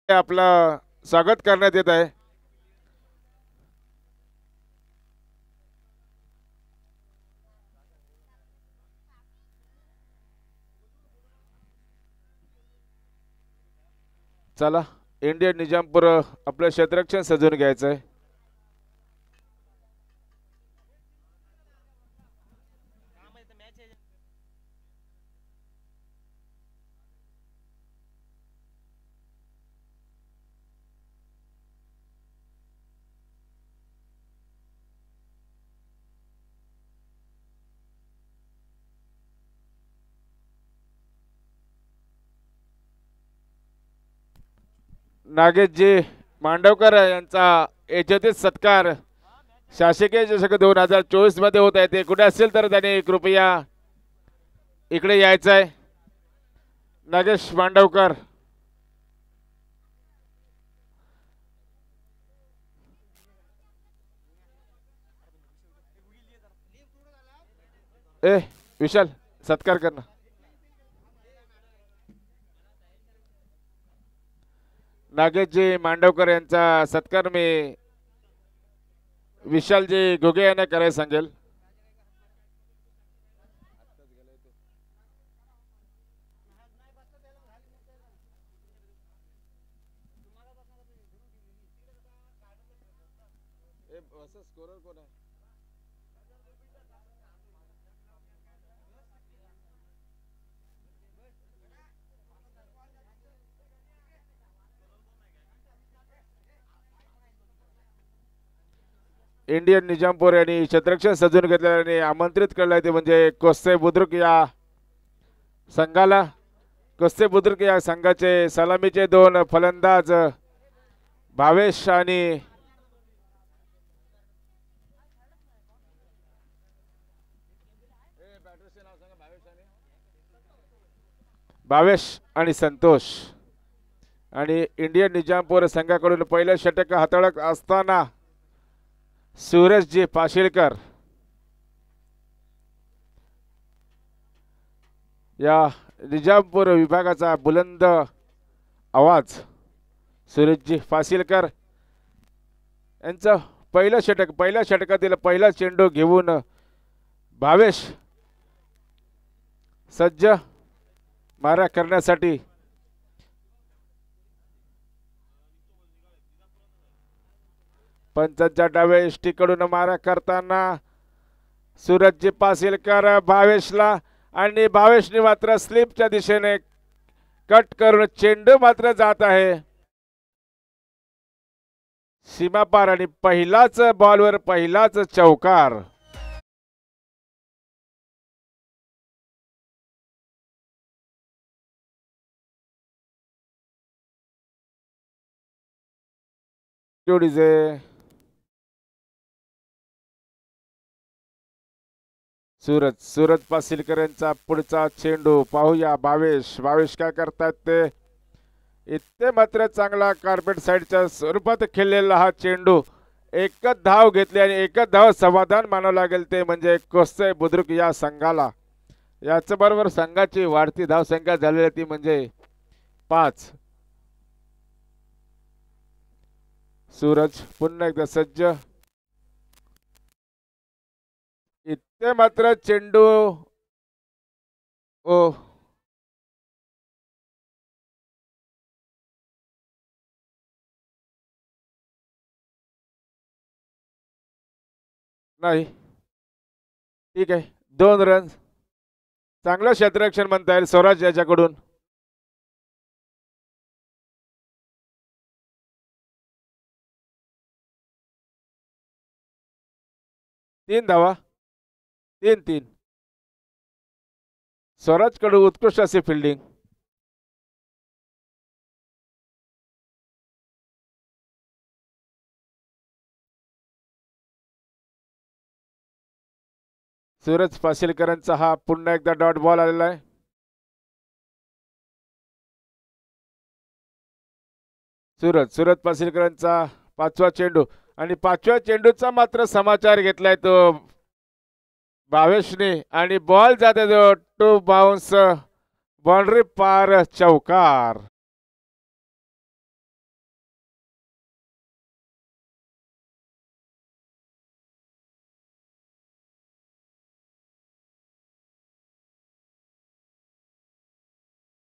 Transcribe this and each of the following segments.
आपलं स्वागत करण्यात येत आहे. चला इंडियन निजामपूर आपलं क्षेत्ररक्षण सजून घ्यायचं आहे. नागेशजी मांडवकर यांचा यशोचित सत्कार शासकीय चषक 2024 मध्ये होत आहे. ते कुठे असेल तर त्यांनी कृपया इकडे यायचं आहे. नागेश मांडवकर ए विशाल सत्कार करणं. नागेशजी मांडवकर यांचा सत्कार मी विशालजी घुगे यांना करायला सांगेल. इंडियन निजामपूर यांनी क्षेत्ररक्षण सजून घेतल्याने आमंत्रित केलं ते म्हणजे कोस्ते बुद्रुक या संघाला. कोस्ते बुद्रुक या संघाचे सलामीचे दोन फलंदाज भावेश आणि संतोष. आणि इंडियन निजामपूर संघाकडून पहिलं षटक हाताळत असताना सूरजजी पाशिलकर या निजामपूर विभागाचा बुलंद आवाज. सूरजजी पाशिलकर यांचं पहिलं षटक, पहिल्या षटकातील पहिला चेंडू घेऊन भावेश सज्ज मारा करण्यासाठी. पंचांच्या डाव्या इष्टीकडून मारा करताना सूरजजी पासिलकर भावेशला आणि भावेशने मात्र स्लिपच्या दिशेने कट करून चेंडू मात्र जात आहे सीमापार आणि पहिलाच बॉलवर पहिलाच चौकार. जोडीचे सूरज पासिलकर यांचा पुढचा चेंडू पाहूया. भावेश काय करतात ते. इथे मात्र चांगला कार्पेट साईडच्या स्वरूपात खेळलेला हा चेंडू. एकच धाव घेतली आणि एकच धाव समाधान मानावं लागेल ते म्हणजे कोस्ते बुद्रुक या संघाला. याच बरोबर संघाची वाढती धावसंख्या झालेली ती म्हणजे 5. सूरज पुन्हा एकदा सज्ज. इथे मात्र चेंडू ओ नाही. ठीक आहे 2 रन. चांगलं क्षेत्ररक्षण म्हणता येईल स्वराज याच्याकडून. 3 धावा. 3 स्वराज कडून उत्कृष्ट असे फिल्डिंग. सूरज पासिलकरांचा हा पुन्हा एकदा डॉट बॉल आलेला आहे. सूरज पासिलकरांचा 5वा चेंडू आणि 5व्या चेंडूचा मात्र समाचार घेतलाय तो भावेशने आणि बॉल जाते तो टू बाउन्स बाउंड्री पार चौकार.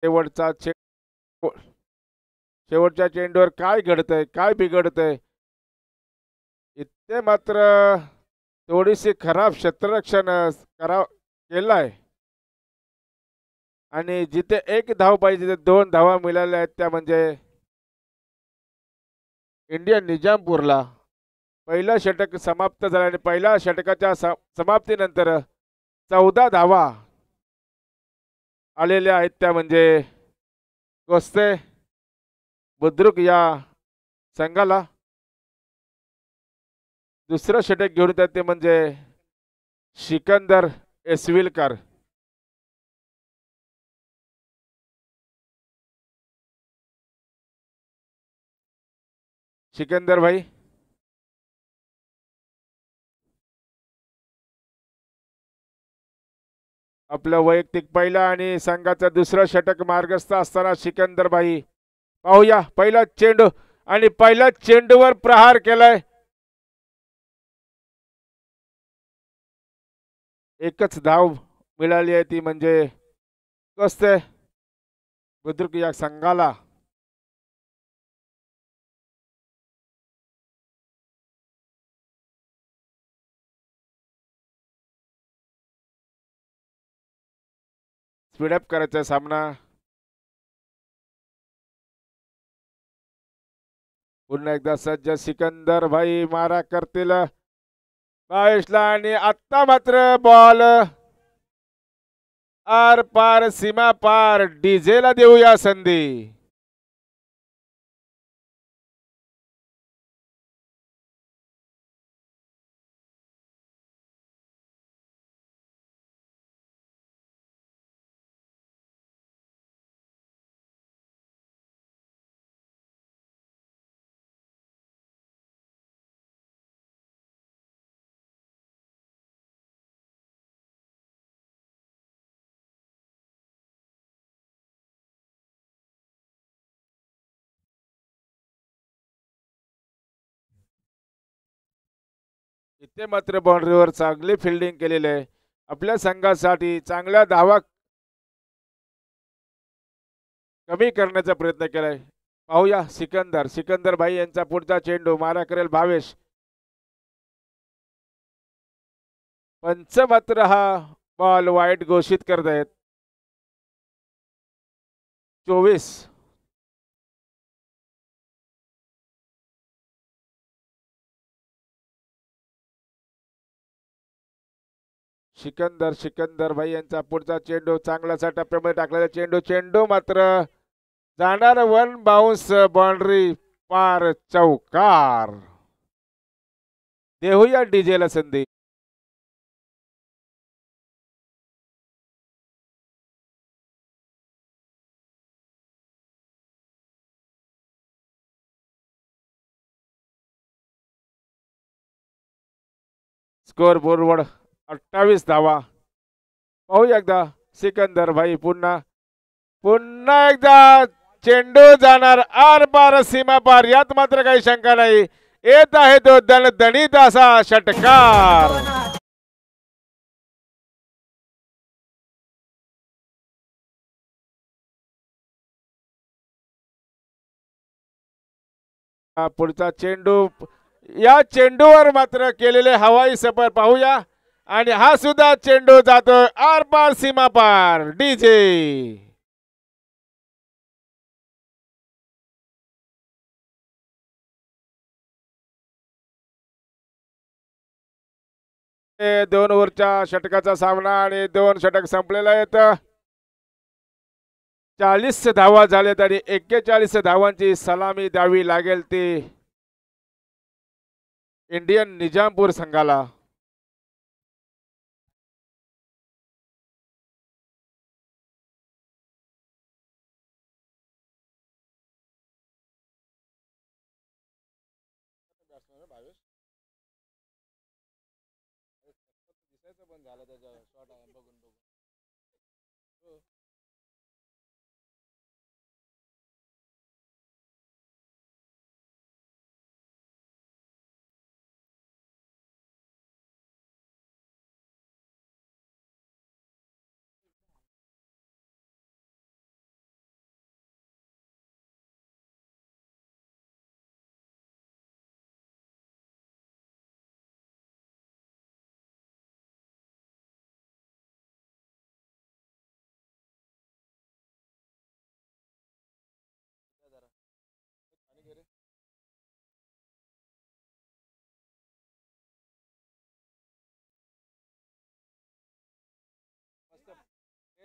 शेवटचा शेवटच्या चेंडूवर काय घडतंय, काय बिघडतंय? इथे मात्र थोडीशी खराब क्षेत्ररक्षण केलाय आणि जिथे एक धाव पाहिजे तिथे दोन धावा मिळाल्या आहेत, त्या म्हणजे इंडियन निजामपूरला. पहिलं षटक समाप्त झालं आणि पहिल्या षटकाच्या समाप्तीनंतर 14 धावा आलेल्या आहेत, त्या म्हणजे कोस्ते बुद्रुक या संघाला. दुसरं षटक घेऊन येतात ते म्हणजे सिकंदर एसविलकर. सिकंदर भाई, आपलं वैयक्तिक पहिला आणि संघाचं दुसरं षटक मार्गस्थ असताना सिकंदर भाई. पाहूया पहिला चेंडू आणि पहिल्या चेंडूवर प्रहार केलाय. एकच धाव मिळाली आहे, ती म्हणजे कसते बुद्रुक या संघाला. स्पीडअप करायचा सामना. पुन्हा एकदा सज्ज सिकंदर भाई मारा करतील बावीसला आणि आत्ता मात्र बॉल आर पार सीमा पार. डीजेला देऊया संधी. इथे मात्र बाउंड्रीवर चांगली फिल्डिंग केलेली आहे. आपल्या संघासाठी चांगल्या धावा कमी करण्याचा प्रयत्न केलाय. पाहूया सिकंदर भाई यांचा पुढचा चेंडू मारा करेल भावेश. पंच मात्र हा बॉल वाईट घोषित करत आहेत. 24. सिकंदर भाई यांचा पुढचा चेंडू चांगलासा टप्प्यामध्ये टाकलेला चेंडू. चेंडू मात्र जाणार वन बाउन्स बाउंड्री पार. चौकार. देऊया डीजेला संधी. स्कोर बोर्डवर 28 धावा. पाहूया एकदा सिकंदर भाई पुन्हा एकदा चेंडू जाणार आर पार सीमा पार. यात मात्र काही शंका नाही. येत आहे तो दणदणीत असा षटकार. पुढचा चेंडू. या चेंडूवर मात्र केलेले हवाई सफर पाहूया आणि हा सुद्धा चेंडू जातोय आर पार सीमा पार. डीजे दोन ओव्हरच्या षटकाचा सामना आणि दोन षटक संपलेला आहेत. 40 धावा झाल्यात आणि 41 धावांची सलामी द्यावी लागेल ती इंडियन निजामपूर संघाला.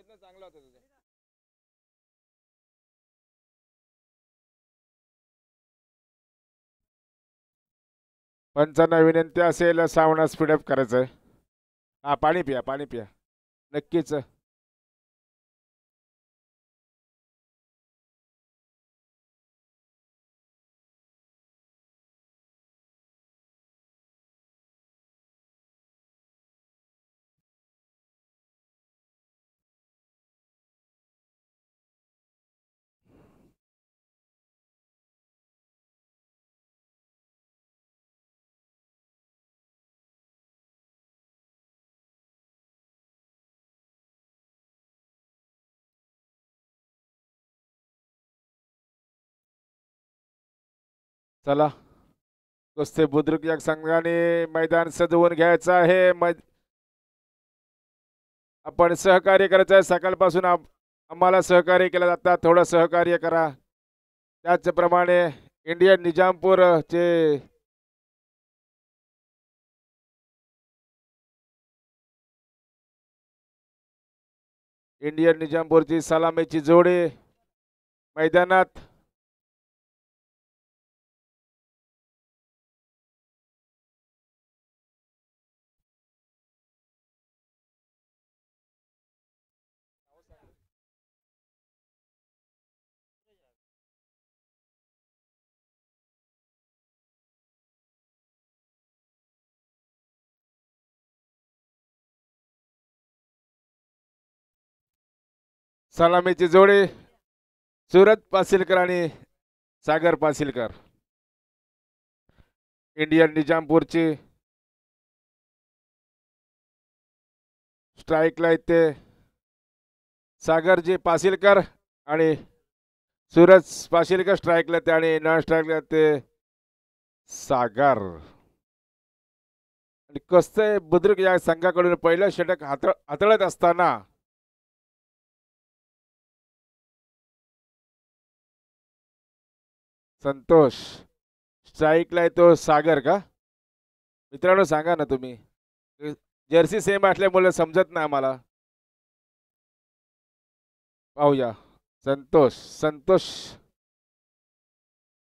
चांगला होता तुझा. पंचांना विनंती असेल सावना स्पीडअप करायचंय. हा पाणी पिया पाणी पिया नक्कीच. चला कुस्ती बुद्रुक या संघाने मैदान सजवून घ्यायचं आहे. आपण सहकार्य करायचं आहे. सकाळपासून आम्हाला सहकार्य केलं जातात. थोडं सहकार्य करा. त्याचप्रमाणे इंडियन निजामपूर चे इंडियन निजामपूरची सलामीची जोडी मैदानात. सलामीची जोडी सूरज पासिलकर आणि सागर पासिलकर. इंडियन निजामपूरची स्ट्राईकला येते सागरजी पासिलकर आणि सूरज पासिलकर स्ट्राईकला येते आणि नॉन स्ट्राईकला येते सागर. आणि कसं बुद्रुक या संघाकडून पहिलं षटक हाताळत असताना संतोष स्ट्राईकला येतो सागर का मित्रांनो सांगा ना तुम्ही. जर्सी सेम असल्यामुळे समजत नाही आम्हाला. पाहूया संतोष संतोष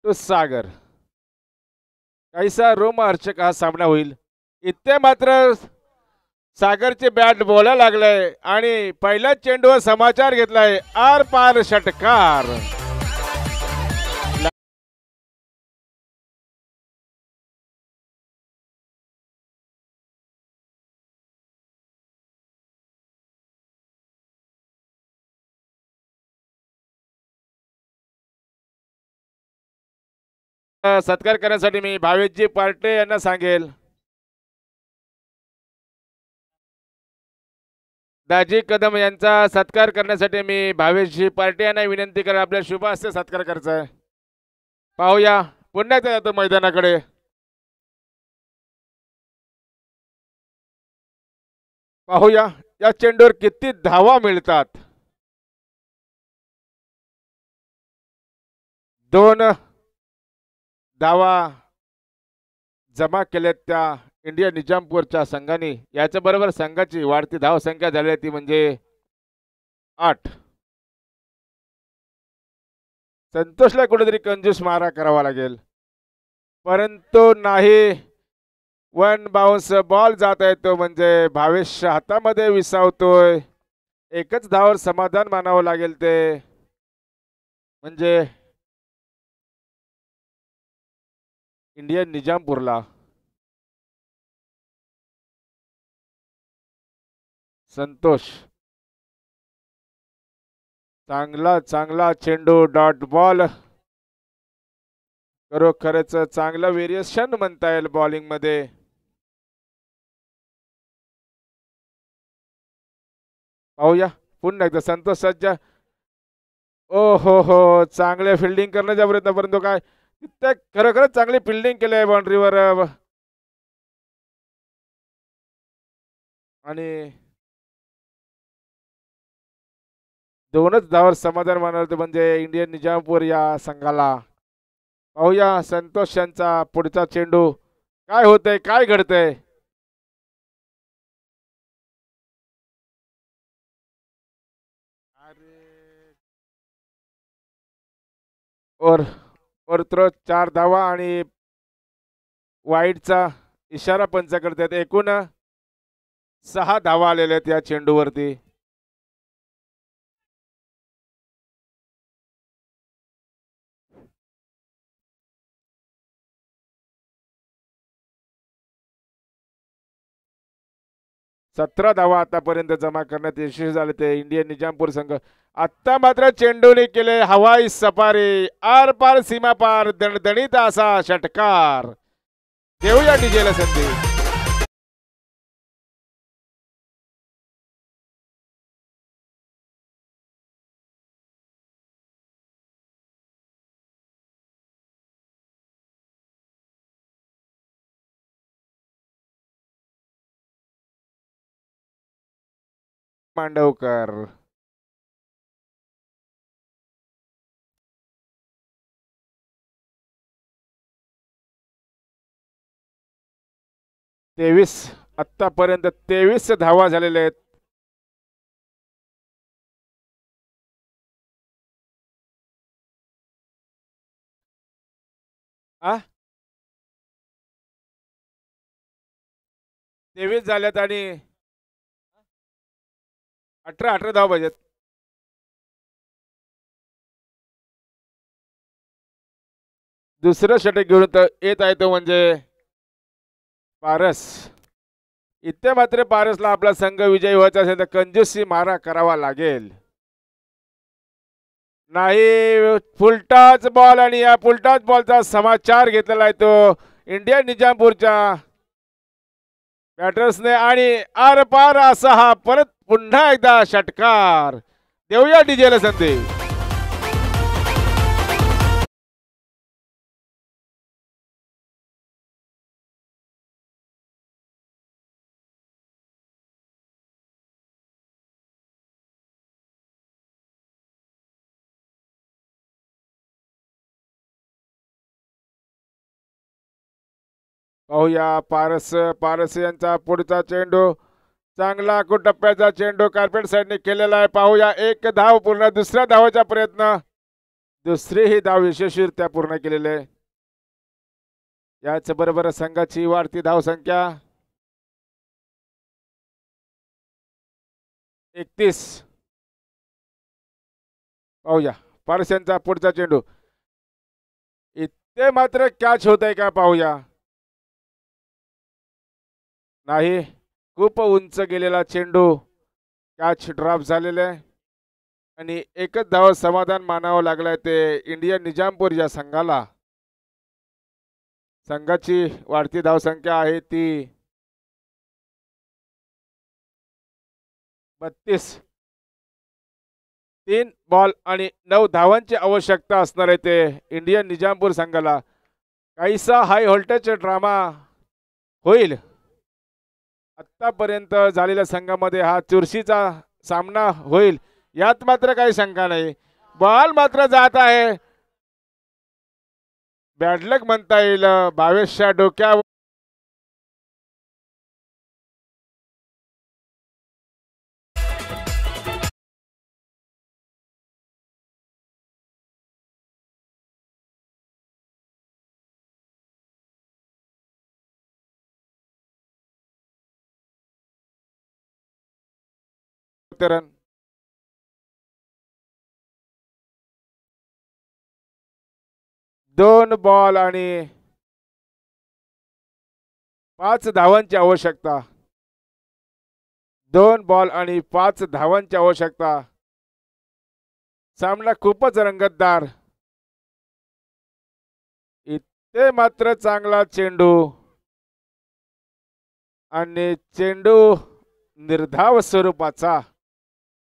तो सागर. काहीसा रोमहर्षक हा सामना होईल. इथे मात्र सागरचे बॅट बोलायला लागलंय आणि पहिल्या चेंडूवर समाचार घेतलाय आर पार षटकार. सत्कार करण्यासाठी मी भावेशजी पार्टे यांना सांगेल. दाजी कदम यांचा सत्कार करण्यासाठी मी भावेशजी पार्टे यांना विनंती करा. आपल्या शुभ हस्ते सत्कार करायचा आहे. पाहूया पुन्हा एकदा जातो मैदानाकडे. पाहूया या चेंडूवर किती धावा मिळतात. 2 धावा जमा केल्यात त्या इंडिया निजामपूरच्या संघाने. याच्या बरोबर संघाची वाढती धाव संख्या झाली ती म्हणजे 8. संतोषला कुठेतरी कंजूस मारा करावा लागेल परंतु नाही. 1 बाउन्स बॉल जात आहे तो म्हणजे भावेश हातामध्ये विसावतोय. एकच धावावर समाधान मानावं लागेल ते म्हणजे इंडियन निजामपूरला. संतोष चांगला चांगला चेंडू डॉट बॉल. खरोखरच चांगलं व्हेरिएशन म्हणता येईल बॉलिंग मध्ये. पाहूया पुन्हा एकदा संतोष सज्ज. ओ हो चांगले फिल्डिंग करण्याच्या प्रयत्न परंतु काय खरोखरच चांगली फिल्डिंग केली आहे बाउंड्रीवर आणि 2च धावावर समाधान मानवलं म्हणजे इंडियन निजामपूर या संघाला. पाहूया संतोष यांचा पुढचा चेंडू काय होतंय काय घडतंय. और थ्रो 4 धावा आणि वाईडचा इशारा पंच करतात. एकूण 6 धावा आलेल्या आहेत या चेंडूवरती. सतरा धावा आतापर्यंत जमा करण्यात यशस्वी झाले ते इंडियन निजामपूर संघ. आता मात्र चेंडूने केले हवाई सफारी, आर पार सीमा पार, दणदणीत असा षटकार. देऊया डीजेला संधी. मांडवकर तेवीस, आतापर्यंत 23 धावा झालेल्या आहेत. आ 23 झाल्यात आणि 18 धावा पाहिजेत. दुसरं षटक घेऊन येत आहे तो म्हणजे पारस. इथे मात्र पारसला आपला संघ विजयी व्हायचा असेल तर कंजूसी मारा करावा लागेल. नाही, फुलटाच बॉल आणि या फुलटाच बॉलचा समाचार घेतलेला आहे तो इंडियन निजामपूरच्या बॅटर्सने आणि आर पार असा हा परत पुन्हा एकदा षटकार. देऊया डीजेला संधी. पाहूया पारस यांचा पुढचा चेंडू चांगला टप्प्याचा चेंडू कार्पेट साईडने केलेला आहे. पाहूया एक धाव पूर्ण. दुसऱ्या धावाचा प्रयत्न, दुसरी ही धाव यशस्वीरित्या पूर्ण केलेले. याच बरोबर संघाची वाढती धाव संख्या 31. पाहूया पारस यांचा पुढचा चेंडू. इथे मात्र कॅच होत आहे का पाहूया. नाही, खूप उंच गेलेला चेंडू, कॅच ड्रॉप झालेला आहे आणि एकच धाव समाधान मानावं लागलंय ते इंडियन निजामपूर या संघाला. संघाची वाढती धावसंख्या आहे ती 32. 3 बॉल आणि 9 धावांची आवश्यकता असणार आहे ते इंडियन निजामपूर संघाला. काहीसा हाय व्होल्टेज ड्रामा होईल. आतापर्यंत झालेल्या संघामध्ये हा चुरशीचा सामना होईल यात मात्र काही शंका नाही. बॉल मात्र जात आहे. बॅडलक म्हणता येईल भावेशच्या डोक्यावर. रन 2 बॉल आणि 5 धावांची आवश्यकता. 2 बॉल आणि 5 धावांची आवश्यकता. सामना खूपच रंगतदार. इथे मात्र चांगला चेंडू आणि चेंडू निर्धाव स्वरूपाचा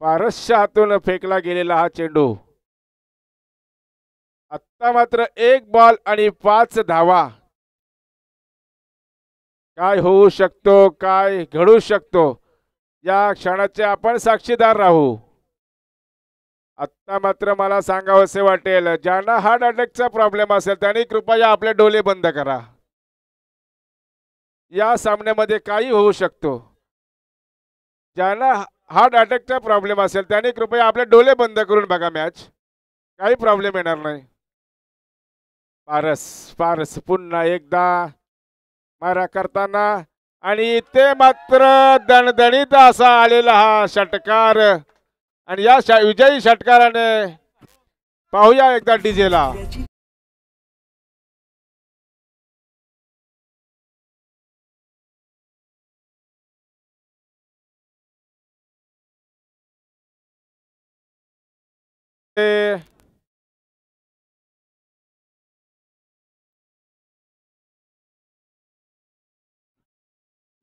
पारसच्या हातून फेकला गेलेला हा चेंडू. आता मात्र 1 बॉल आणि 5 धावा. काय होऊ शकतो, काय घडू शकतो या क्षणाचे आपण साक्षीदार राहू. आता मात्र मला सांगावंसे वाटेल, ज्यांना हार्ट अटॅकचा प्रॉब्लेम असेल त्यांनी कृपया आपले डोळे बंद करा. या सामन्यामध्ये काही होऊ शकतो. ज्यांना हार्ट अटॅकचा प्रॉब्लेम असेल त्याने कृपया आपले डोळे बंद करून बघा मॅच. काही प्रॉब्लेम येणार नाही. पारस पारस पुन्हा एकदा मारा करताना आणि ते मात्र दणदणीत असा आलेला हा षटकार आणि या विजयी षटकाराने पाहूया एकदा डीजेला.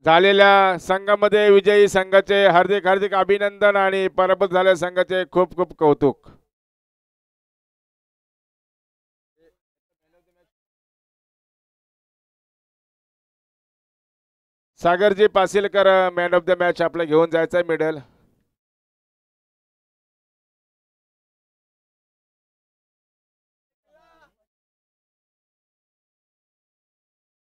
झालेल्या संघामध्ये विजयी संघाचे हार्दिक हार्दिक अभिनंदन आणि पराभूत झालेल्या संघाचे खूप खूप कौतुक. सागरजी पासिलकर मॅन ऑफ द मॅच आपलं घेऊन जायचं आहे मेडल.